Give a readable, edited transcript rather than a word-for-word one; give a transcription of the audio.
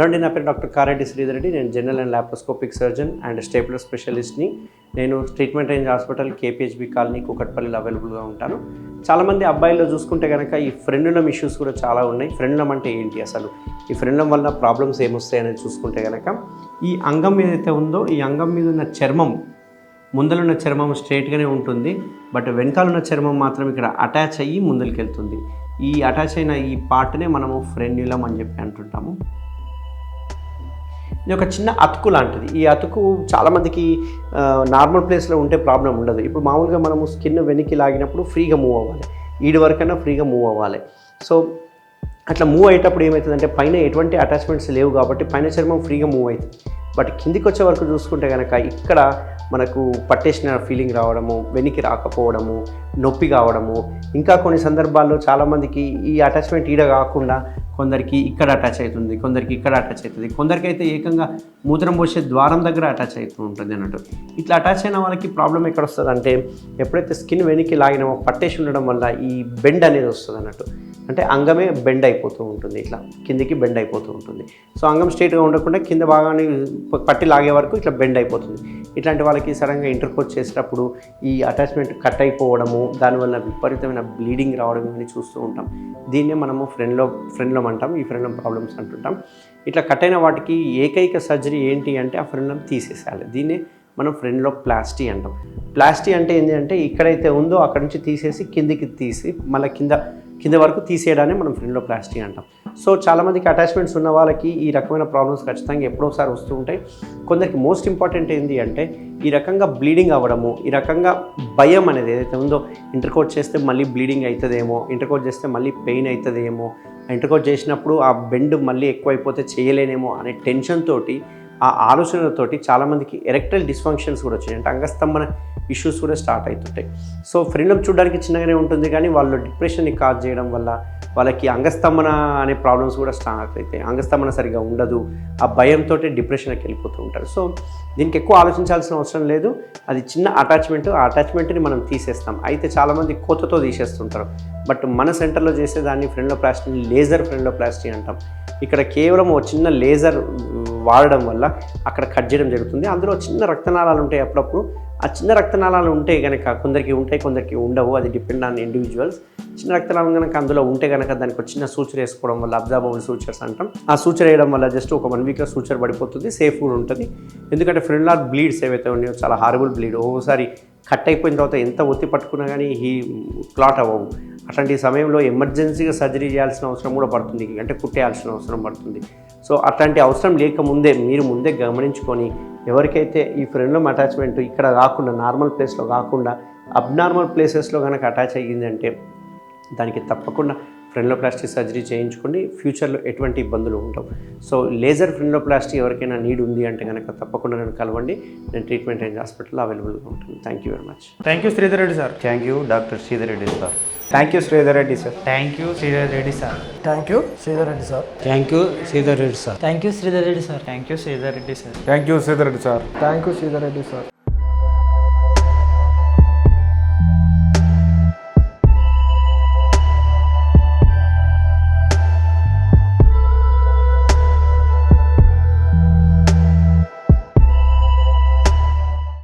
Hello అండి, నా పేరు డాక్టర్ కారెడ్డి శ్రీధర్. నేను general and laparoscopic surgeon and stapler స్పెషలిస్ట్ని. నేను treatment range hospital KPHB colony కూకట్పల్లిలో అవైలబుల్గా ఉంటాను. చాలామంది అబ్బాయిల్లో చూసుకుంటే కనుక ఈ ఫ్రెండులం ఇష్యూస్ కూడా చాలా ఉన్నాయి. ఫ్రెండులం అంటే ఏంటి, అసలు ఈ ఫ్రెండులం వల్ల ప్రాబ్లమ్స్ ఏమొస్తాయి అనేది చూసుకుంటే కనుక ఈ అంగం ఏదైతే ఉందో ఈ అంగం మీద ఉన్న చర్మం, ముందలున్న చర్మం స్ట్రైట్గానే ఉంటుంది, బట్ వెనకాలన్న చర్మం మాత్రం ఇక్కడ అటాచ్ అయ్యి ముందరికి వెళ్తుంది. ఈ అటాచ్ అయిన ఈ పార్ట్నే మనము ఫ్రెండ్యులం అని చెప్పి అంటుంటాము. ఇది ఒక చిన్న అతుకు లాంటిది. ఈ అతుకు చాలామందికి నార్మల్ ప్లేస్లో ఉంటే ప్రాబ్లం ఉండదు. ఇప్పుడు మామూలుగా మనము స్కిన్ వెనక్కి లాగినప్పుడు ఫ్రీగా మూవ్ అవ్వాలి, ఈడి వరకైనా ఫ్రీగా మూవ్ అవ్వాలి. సో అట్లా మూవ్ అయ్యేటప్పుడు ఏమవుతుందంటే పైన ఎటువంటి అటాచ్మెంట్స్ లేవు కాబట్టి పైన చర్మం ఫ్రీగా మూవ్ అవుతుంది. బట్ కిందికి వచ్చే వరకు చూసుకుంటే కనుక ఇక్కడ మనకు పట్టేసిన ఫీలింగ్ రావడము, వెనక్కి రాకపోవడము, నొప్పి కావడము, ఇంకా కొన్ని సందర్భాల్లో చాలామందికి ఈ అటాచ్మెంట్ ఈడ కాకుండా కొందరికి ఇక్కడ అటాచ్ అవుతుంది, కొందరికి ఇక్కడ అటాచ్ అవుతుంది, కొందరికైతే ఏకంగా మూత్రం పోసే ద్వారం దగ్గర అటాచ్ అవుతూ ఉంటుంది అన్నట్టు. ఇట్లా అటాచ్ అయిన వాళ్ళకి ప్రాబ్లం ఎక్కడ వస్తుంది అంటే ఎప్పుడైతే స్కిన్ వెనక్కి లాగినామో పట్టేసి ఉండడం వల్ల ఈ బెండ్ అనేది వస్తుంది అన్నట్టు. అంటే అంగమే బెండ్ అయిపోతూ ఉంటుంది, ఇట్లా కిందికి బెండ్ అయిపోతూ ఉంటుంది. సో అంగం స్ట్రైట్గా ఉండకుండా కింద భాగాన్ని పట్టి లాగే వరకు ఇట్లా బెండ్ అయిపోతుంది. ఇట్లాంటి వాళ్ళకి సడన్గా ఇంటర్కోర్స్ చేసేటప్పుడు ఈ అటాచ్మెంట్ కట్ అయిపోవడము, దానివల్ల విపరీతమైన బ్లీడింగ్ రావడం అని చూస్తూ ఉంటాం. దీన్నే మనము ఫ్రెండ్లం అంటాం, ఈ ఫ్రెండ్లం ప్రాబ్లమ్స్ అంటుంటాం. ఇట్లా కట్ అయిన వాటికి ఏకైక సర్జరీ ఏంటి అంటే ఆ ఫ్రెండ్లం తీసేసేయాలి. దీన్నే మనం ఫ్రెండ్లోప్లాస్టీ అంటాం. ప్లాస్టీ అంటే ఏంటి అంటే ఇక్కడైతే ఉందో అక్కడ నుంచి తీసేసి కిందికి తీసి మళ్ళీ కింద వరకు తీసేయడాన్ని మనం ఫ్రెండ్లోప్లాస్టీ అంటాం. సో చాలామందికి అటాచ్మెంట్స్ ఉన్న వాళ్ళకి ఈ రకమైన ప్రాబ్లమ్స్ ఖచ్చితంగా ఎప్పుడోసారి వస్తూ ఉంటాయి. కొందరికి మోస్ట్ ఇంపార్టెంట్ ఏంటి అంటే ఈ రకంగా బ్లీడింగ్ అవ్వడము, ఈ రకంగా భయం అనేది ఏదైతే ఉందో, ఇంటర్కోర్స్ చేస్తే మళ్ళీ బ్లీడింగ్ అవుతుందేమో, ఇంటర్కోర్స్ చేస్తే మళ్ళీ పెయిన్ అవుతుందేమో, ఇంటర్కోర్స్ చేసినప్పుడు ఆ బెండ్ మళ్ళీ ఎక్కువైపోతే చేయలేనేమో అనే టెన్షన్ తోటి, ఆ ఆలోచనలతోటి చాలామందికి ఎరెక్టైల్ డిస్ఫంక్షన్స్ కూడా వచ్చినాయి, అంటే అంగస్తంభన ఇష్యూస్ కూడా స్టార్ట్ అవుతుంటాయి. సో ఫ్రెండ్లం చూడడానికి చిన్నగానే ఉంటుంది కానీ వాళ్ళు డిప్రెషన్ని కాజ్ చేయడం వల్ల వాళ్ళకి అంగస్తంభన అనే ప్రాబ్లమ్స్ కూడా స్టార్ట్ అవుతాయి. అంగస్తంభన సరిగా ఉండదు, ఆ భయంతో డిప్రెషన్కి వెళ్ళిపోతూ ఉంటారు. సో దీనికి ఎక్కువ ఆలోచించాల్సిన అవసరం లేదు. అది చిన్న అటాచ్మెంట్, ఆ అటాచ్మెంట్ని మనం తీసేస్తాం. అయితే చాలామంది కోతతో తీసేస్తుంటారు. బట్ మన సెంటర్లో చేసేదాన్ని ఫ్రెండ్లోప్లాస్టీని లేజర్ ఫ్రెండ్లోప్లాస్టీ అంటాం. ఇక్కడ కేవలం ఒక చిన్న లేజర్ వాడడం వల్ల అక్కడ కట్ చేయడం జరుగుతుంది. అందులో చిన్న రక్తనాళాలు ఉంటాయి. అప్పుడప్పుడు ఆ చిన్న రక్తనాళాలు ఉంటే కనుక కొందరికి ఉంటాయి, కొందరికి ఉండవు, అది డిపెండ్ ఆన్ ఇండివిజువల్స్. చిన్న రక్తనాళం కనుక అందులో ఉంటే కనుక దానికి ఒక చిన్న సూచర్ వేసుకోవడం వల్ల, అబ్జార్బబుల్ సూచర్స్ అంటాం, ఆ సూచర్ వేయడం వల్ల జస్ట్ ఒక 1 వీక్లో సూచర్ పడిపోతుంది, సేఫ్ కూడా ఉంటుంది. ఎందుకంటే ఫ్రెండ్లార్ బ్లీడ్స్ ఏవైతే ఉన్నాయో చాలా హారబుల్ బ్లీడ్, ఒక్కోసారి కట్ అయిపోయిన తర్వాత ఎంత ఒత్తి పట్టుకున్నా కానీ క్లాట్ అవ్వవు. అట్లాంటి సమయంలో ఎమర్జెన్సీగా సర్జరీ చేయాల్సిన అవసరం కూడా పడుతుంది, అంటే కుట్టేయాల్సిన అవసరం పడుతుంది. సో అట్లాంటి అవసరం లేకముందే మీరు ముందే గమనించుకొని ఎవరికైతే ఈ ఫ్రెండ్లం అటాచ్మెంట్ ఇక్కడ కాకుండా నార్మల్ ప్లేస్లో కాకుండా అబ్నార్మల్ ప్లేసెస్లో కనుక అటాచ్ అయ్యింది అంటే దానికి తప్పకుండా ఫ్రెండ్లోప్లాస్టీ సర్జరీ చేయించుకోండి. ఫ్యూచర్లో ఎటువంటి ఇబ్బందులు ఉండవు. సో లేజర్ ఫ్రెండ్లోప్లాస్టీ ఎవరికైనా నీడ్ ఉంది అంటే కనుక తప్పకుండా నన్ను కలవండి. నేను ట్రీట్మెంట్ రేంజ్ హాస్పిటల్లో అవైలబుల్గా ఉంటాను. Thank you very much. Thank you Sridhar Reddy sir. Thank you doctor Sridhar Reddy sir. Thank you Sridhar Reddy sir. Thank you Sridhar Reddy sir. Thank you Sridhar Reddy sir. Thank you Sridhar Reddy sir. Thank you Sridhar Reddy sir. Thank you Sridhar Reddy sir. Thank you Sridhar Reddy sir. Thank you Sridhar Reddy sir.